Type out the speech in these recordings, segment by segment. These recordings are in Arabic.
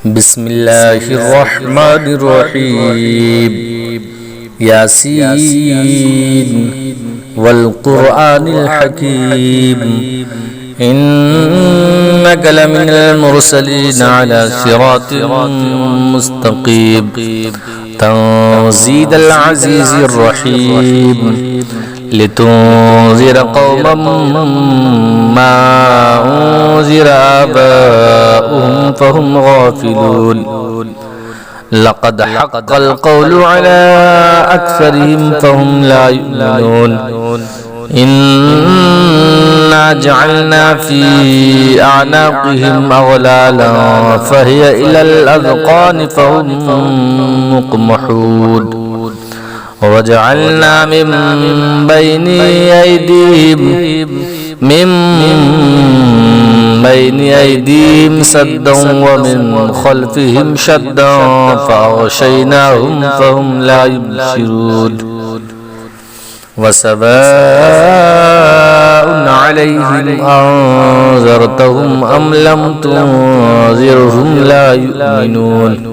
بسم الله الرحمن الرحيم ياسين والقرآن الحكيم إنك لمن المرسلين على صراط مستقيم تنزيل العزيز الرحيم لتنذر قوما ما أنذر آباؤهم فهم غافلون لقد حق القول على أكثرهم فهم لا يؤمنون إنا جعلنا في أعناقهم أغلالا فهي إلى الأذقان فهم مقمحون وجعلنا من بين أيديهم سدا ومن خلفهم شدا فأغشيناهم فهم لا يبصرون وسواء عليهم أنذرتهم أم لم تنذرهم لا يؤمنون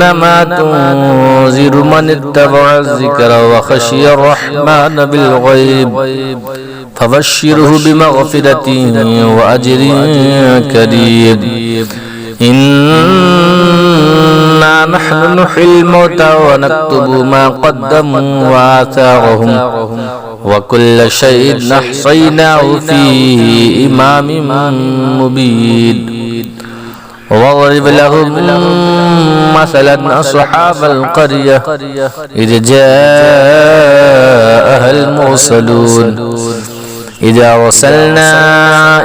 إنما تنذر من اتبع الذكر وخشي الرحمن بالغيب فبشره بمغفرة وأجر كريم إنا نحن نحيي الموتى ونكتب ما قدموا وآثارهم وكل شيء أحصيناه في إمام مبين واضرب لهم مثلا أصحاب القرية إذ جاءها المرسلون إذا أرسلنا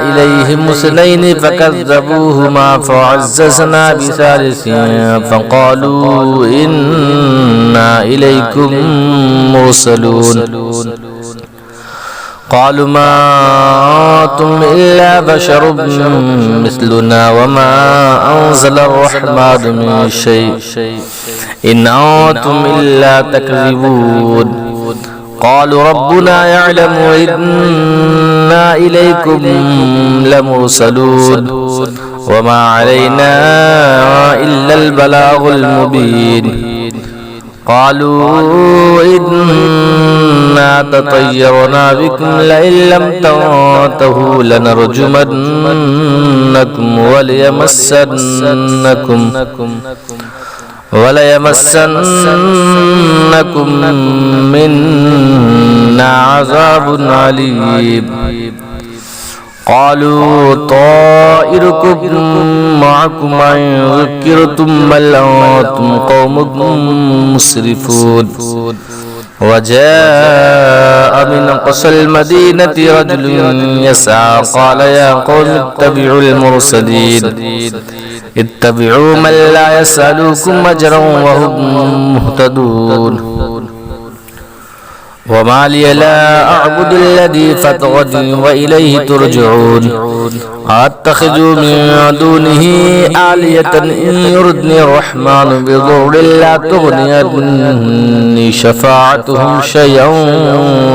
إليهم اثنين فكذبوهما فعززنا بثالث فقالوا إنا إليكم مرسلون قالوا ما أنتم إلا بشر مثلنا وما أنزل الرحمن من شيء إن أنتم إلا تكذبون قالوا ربنا يعلم إنا إليكم لمرسلون وما علينا إلا البلاغ المبين قالوا إنا تطيرنا بكم لئن لم تنتهوا لنرجمنكم وليمسنكم منا عذاب عليم قالوا طائركم معكم إن ذكرتم بل أنتم قوم مسرفون وجاء من أقصى المدينة رجل يسعى قال يا قوم اتبعوا المرسلين اتبعوا من لا يسألكم أجرا وهم مهتدون وما لي لا أعبد الذي فطرني وإليه ترجعون أتخذ من دونه آلية إن يردني الرحمن بضر لا تغني عني شفاعتهم شيئا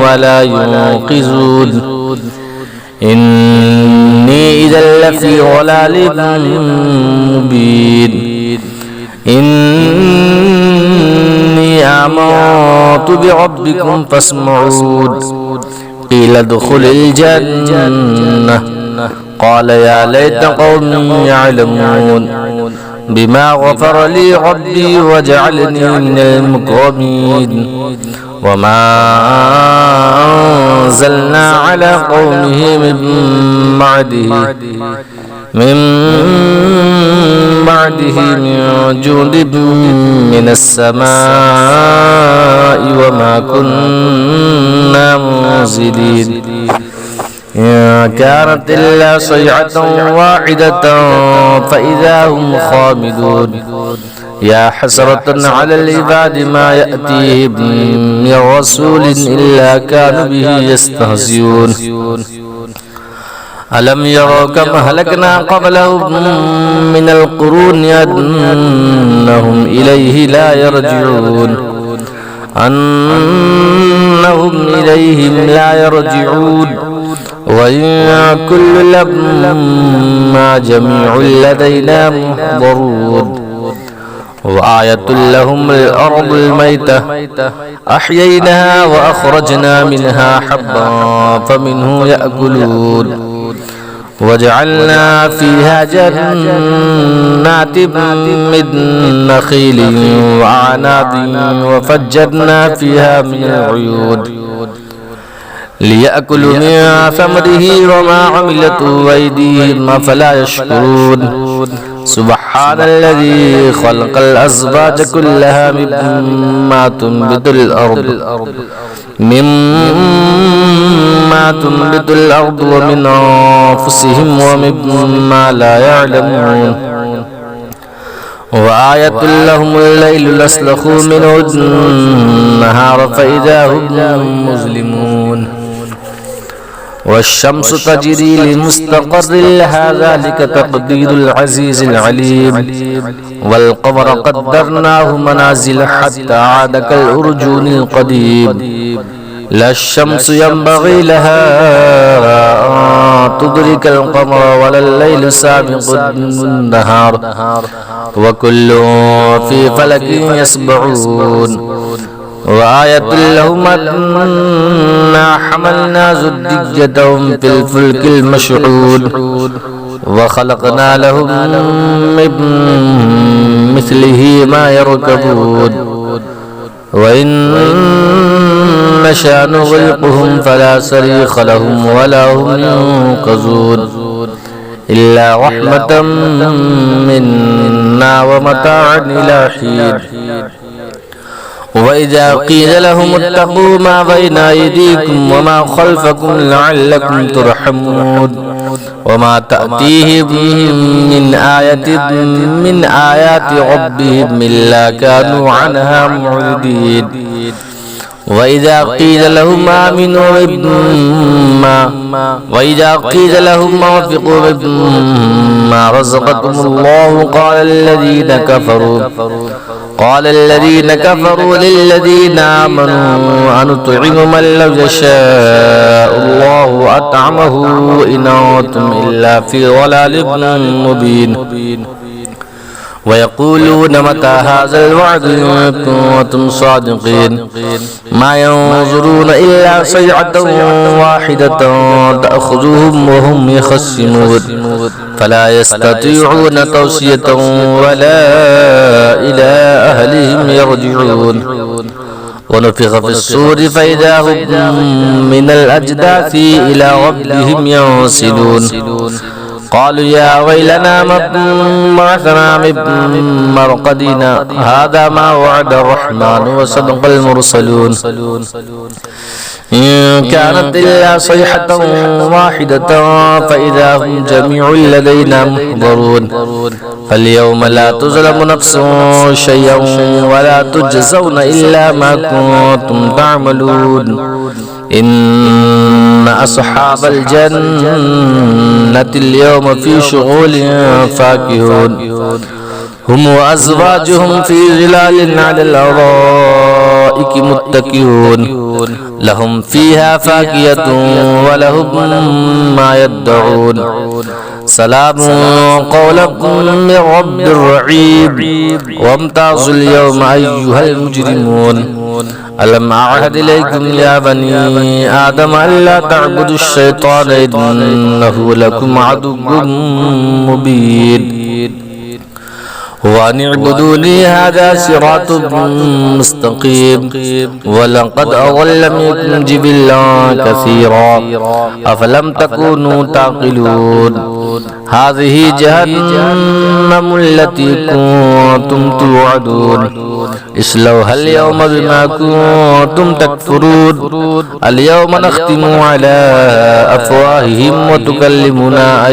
ولا ينقذون إني إذا لفي ضلال مبين إني آمنت بربكم فاسمعون قيل ادخل الجنة قال يا ليت قومي يعلمون بما غفر لي ربي وجعلني من المكرمين وما أنزلنا على قومه من بعده من جند من السماء وما كنا منزلين إن كانت إلا صيحة واحدة فإذا هم خامدون يا حسرة على العباد ما يأتيهم من رسول إلا كانوا به يستهزئون ألم يروا كم أهلكنا قبلهم من القرون أنهم إليه لا يرجعون أنهم إليهم لا يرجعون وإن كل لما جميع لدينا محضرون وآية لهم الأرض الميتة أحييناها وأخرجنا منها حبا فمنه يأكلون وجعلنا فيها جنات من نخيل وأعناب وفجرنا فيها من العيون ليأكلوا من ثمره وما عملته أيديهم أفلا يشكرون سبحان الذي خلق الأزواج كلها مما تنبت الأرض ومن أنفسهم ومما لا يعلمون وآية لهم الليل نسلخ منه النهار فإذا هم مظلمون والشمس تجري لمستقر لها ذلك تقدير العزيز العليم والقمر قدرناه منازل حتى عاد كالأرجون القديم لا الشمس ينبغي لها أن تدرك القمر ولا الليل سابق النهار وكل في فلك يسبحون وآية لهم أنا حملنا زجاجتهم في الفلك المشحون وخلقنا لهم من مثله ما يركبون وإن نشأ نغرقهم فلا صريخ لهم ولا هم ينقذون إلا رحمة منا ومتاعا إلى حين وإذا قيل لهم اتقوا ما بين أيديكم وما خلفكم لعلكم ترحمون وما تأتيهم من آية من آيات ربهم إلا كانوا عنها معرضين وإذا قيل لهم آمنوا وانفقوا مما رزقكم الله قال الذين كفروا للذين آمنوا أنطعم من لو يشاء الله أطعمه إن أنتم إلا في ضلال مبين ويقولون متى هذا الوعد إن كنتم صادقين ما ينظرون إلا صيحة واحدة تأخذهم وهم يخصمون فلا يستطيعون توصية ولا إلى أهلهم يرجعون ونفخ في الصور فإذا هم من الأجداث إلى ربهم ينسلون قالوا يا ويلنا من بعثنا من مرقدنا هذا ما وعد الرحمن وصدق المرسلون إن كانت إلا صيحة واحدة فإذا هم جميع لدينا محضرون فاليوم لا تظلم نفس شيئا ولا تجزون إلا ما كنتم تعملون إن أصحاب الجنة اليوم في شغول فاكهون هم وأزواجهم في ظلال على الأرائك متكئون لهم فيها فاكهة ولهم ما يدعون سلام قولا من رب رحيم وامتازوا اليوم أيها المجرمون ألم أعهد إليكم يا بني آدم ألا تعبدوا الشيطان إنه لكم عدو مبين وأن اعبدوني هذا صراط مستقيم ولقد أضل منكم جبلا كثيرا أفلم تكونوا تعقلون هذه جهنم التي كنتم توعدون اصلوها اليوم بما كنتم تكفرون اليوم نختم على أفواههم وتكلمنا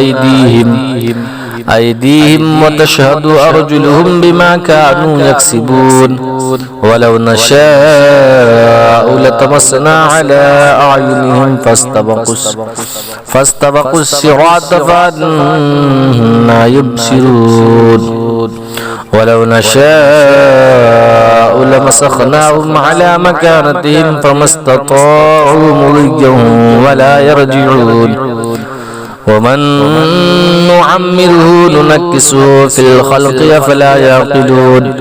أيديهم وتشهد أرجلهم بما كانوا يكسبون ولو نشاء لطمسنا على أعينهم فاستبقوا الصراط فأنى يبصرون ولو نشاء لمسخناهم على مكانتهم فما استطاعوا مضيا ولا يرجعون ومن نعمره ننكسه في الخلق أفلا يعقلون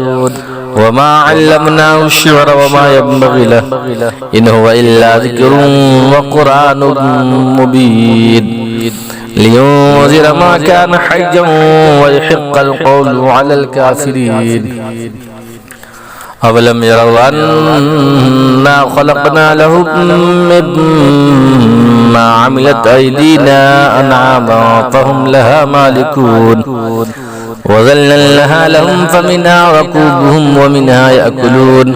وما علمناه الشعر وما ينبغي له إن هو إلا ذكر وقرآن مبين لينذر ما كان حيا ويحق القول على الكافرين أولم يروا أنا خلقنا لهم مما عملت أيدينا أنعاما فهم لها مالكون وذللناها لهم فمنها ركوبهم ومنها يأكلون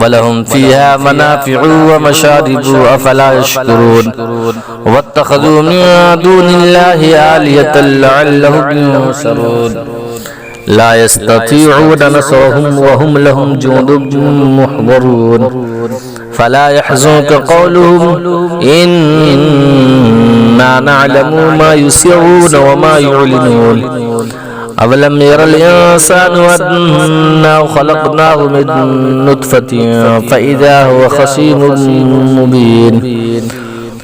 ولهم فيها منافع ومشارب أفلا يشكرون واتخذوا من دون الله آلهة لعلهم ينصرون لا يستطيعون نصرهم وهم لهم جند محضرون فلا يحزنك قولهم إنا نعلم ما يسرون وما يعلنون أولم ير الإنسان أنا خلقناه من نطفة فإذا هو خصيم مبين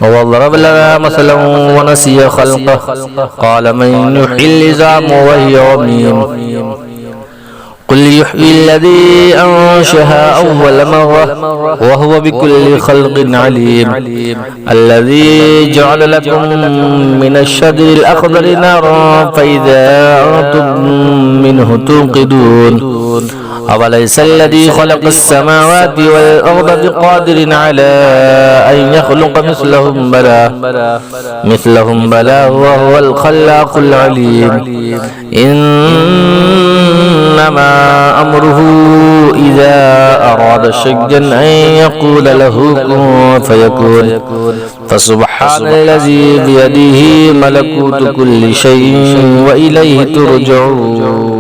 وضرب لنا مثلا ونسي خلقه قال من يحيي العظام وهي رميم قل يحيي الذي أنشأها أول مرة وهو بكل خلق عليم الذي جعل لكم من الشجر الأخضر نارا فإذا أنتم منه توقدون أوليس الذي خلق السماوات والأرض بقادر على أن يخلق مثلهم بلى وهو الخلاق العليم إنما أمره إذا أراد شيئا أن يقول له كن فيكون فسبحان الذي بيده ملكوت كل شيء وإليه ترجعون